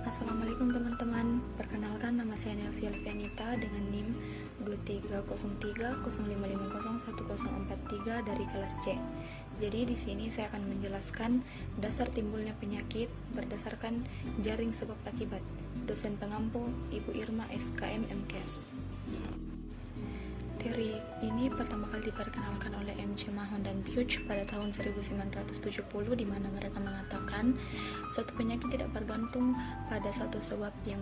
Assalamualaikum teman-teman, perkenalkan nama saya Nelsia Levianita dengan NIM 230305501043 dari kelas C. Jadi di sini saya akan menjelaskan dasar timbulnya penyakit berdasarkan jaring sebab akibat. Dosen pengampu Ibu Irma SKM MKes. Teori ini pertama kali diperkenalkan oleh M.C. Mahon dan Puig pada tahun 1970, di mana mereka mengatakan suatu penyakit tidak bergantung pada satu sebab yang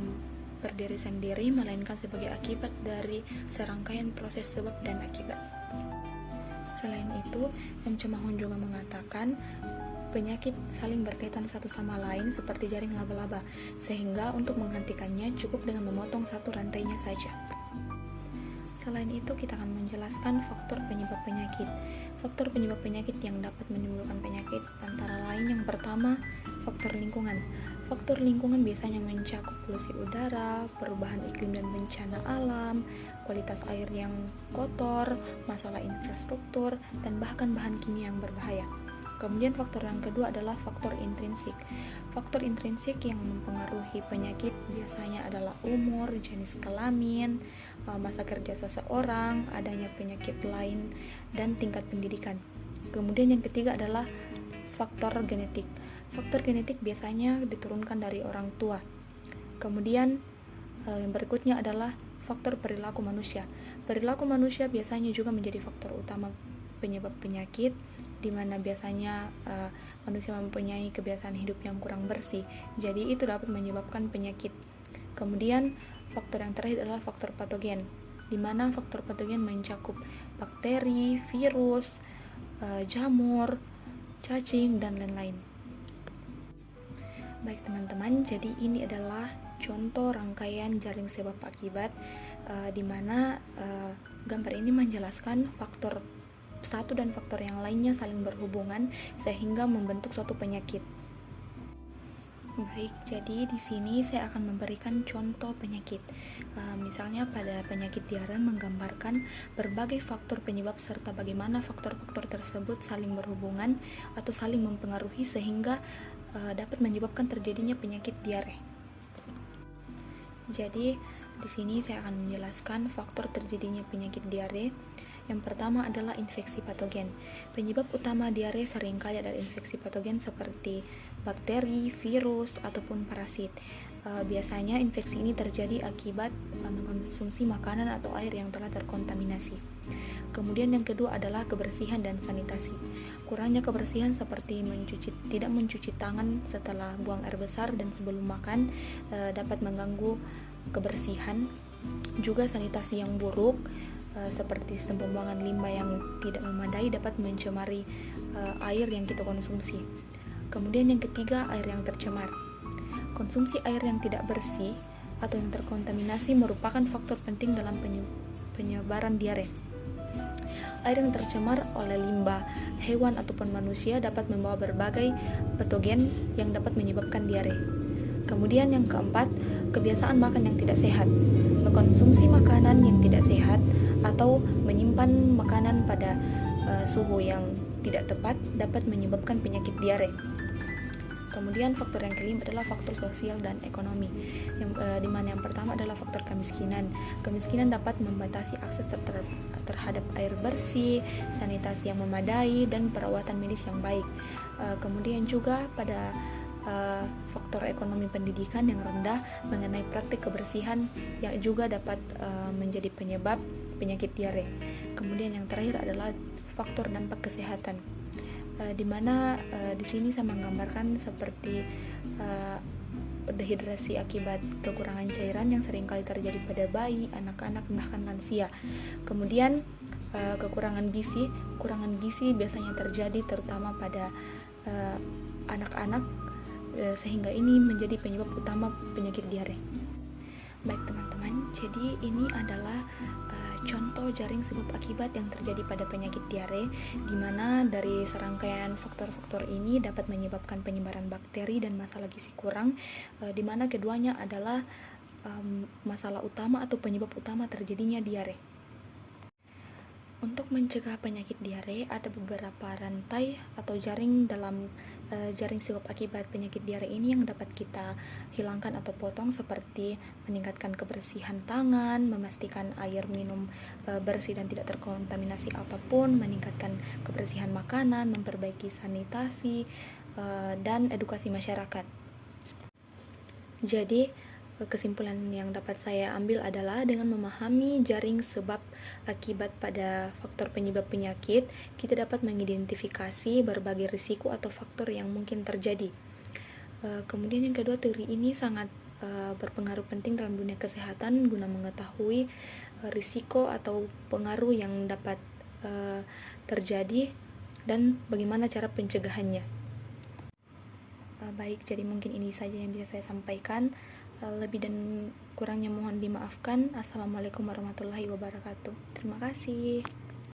berdiri sendiri, melainkan sebagai akibat dari serangkaian proses sebab dan akibat. Selain itu, M.C. Mahon juga mengatakan penyakit saling berkaitan satu sama lain seperti jaring laba-laba, sehingga untuk menghentikannya cukup dengan memotong satu rantainya saja. Selain itu, kita akan menjelaskan faktor penyebab penyakit. Faktor penyebab penyakit yang dapat menimbulkan penyakit antara lain yang pertama, faktor lingkungan. Faktor lingkungan biasanya mencakup polusi udara, perubahan iklim dan bencana alam, kualitas air yang kotor, masalah infrastruktur, dan bahkan bahan kimia yang berbahaya. Kemudian faktor yang kedua adalah faktor intrinsik. Faktor intrinsik yang mempengaruhi penyakit biasanya adalah umur, jenis kelamin, masa kerja seseorang, adanya penyakit lain, dan tingkat pendidikan. Kemudian yang ketiga adalah faktor genetik. Faktor genetik biasanya diturunkan dari orang tua. Kemudian yang berikutnya adalah faktor perilaku manusia. Perilaku manusia biasanya juga menjadi faktor utama penyebab penyakit, di mana biasanya manusia mempunyai kebiasaan hidup yang kurang bersih. Jadi itu dapat menyebabkan penyakit. Kemudian faktor yang terakhir adalah faktor patogen, di mana faktor patogen mencakup bakteri, virus, jamur, cacing, dan lain-lain. Baik teman-teman, jadi ini adalah contoh rangkaian jaring sebab akibat, di mana gambar ini menjelaskan faktor satu dan faktor yang lainnya saling berhubungan sehingga membentuk suatu penyakit. Baik, jadi di sini saya akan memberikan contoh penyakit. Misalnya pada penyakit diare menggambarkan berbagai faktor penyebab serta bagaimana faktor-faktor tersebut saling berhubungan atau saling mempengaruhi sehingga dapat menyebabkan terjadinya penyakit diare. Jadi di sini saya akan menjelaskan faktor terjadinya penyakit diare. Yang pertama adalah infeksi patogen. Penyebab utama diare seringkali adalah infeksi patogen seperti bakteri, virus, ataupun parasit. Biasanya infeksi ini terjadi akibat mengkonsumsi makanan atau air yang telah terkontaminasi. Kemudian yang kedua adalah kebersihan dan sanitasi. Kurangnya kebersihan seperti tidak mencuci tangan setelah buang air besar dan sebelum makan dapat mengganggu kebersihan. Juga sanitasi yang buruk seperti sistem pembuangan limbah yang tidak memadai dapat mencemari air yang kita konsumsi. Kemudian yang ketiga, air yang tercemar. Konsumsi air yang tidak bersih atau yang terkontaminasi merupakan faktor penting dalam penyebaran diare. Air yang tercemar oleh limbah hewan ataupun manusia dapat membawa berbagai patogen yang dapat menyebabkan diare. Kemudian yang keempat, kebiasaan makan yang tidak sehat. Mengkonsumsi makanan yang tidak sehat atau menyimpan makanan pada suhu yang tidak tepat dapat menyebabkan penyakit diare. Kemudian faktor yang kelima adalah faktor sosial dan ekonomi, di mana yang pertama adalah faktor kemiskinan. Kemiskinan dapat membatasi akses terhadap air bersih, sanitasi yang memadai, dan perawatan medis yang baik. Kemudian juga pada faktor ekonomi pendidikan yang rendah mengenai praktik kebersihan yang juga dapat menjadi penyebab penyakit diare. Kemudian yang terakhir adalah faktor dampak kesehatan, di mana di sini saya menggambarkan seperti dehidrasi akibat kekurangan cairan yang seringkali terjadi pada bayi, anak-anak, bahkan lansia. Kemudian kekurangan gizi biasanya terjadi terutama pada anak-anak, sehingga ini menjadi penyebab utama penyakit diare. Baik teman-teman, jadi ini adalah contoh jaring sebab akibat yang terjadi pada penyakit diare, di mana dari serangkaian faktor-faktor ini dapat menyebabkan penyebaran bakteri dan masalah gizi kurang, di mana keduanya adalah masalah utama atau penyebab utama terjadinya diare. Untuk mencegah penyakit diare, ada beberapa rantai atau jaring dalam jaring sebab akibat penyakit diare ini yang dapat kita hilangkan atau potong, seperti meningkatkan kebersihan tangan, memastikan air minum bersih dan tidak terkontaminasi apapun, meningkatkan kebersihan makanan, memperbaiki sanitasi, dan edukasi masyarakat. Jadi, kesimpulan yang dapat saya ambil adalah dengan memahami jaring sebab akibat pada faktor penyebab penyakit, kita dapat mengidentifikasi berbagai risiko atau faktor yang mungkin terjadi. Kemudian yang kedua, teori ini sangat berpengaruh penting dalam dunia kesehatan guna mengetahui risiko atau pengaruh yang dapat terjadi dan bagaimana cara pencegahannya. Baik, jadi mungkin ini saja yang bisa saya sampaikan. Lebih dan kurangnya mohon dimaafkan. Assalamualaikum warahmatullahi wabarakatuh. Terima kasih.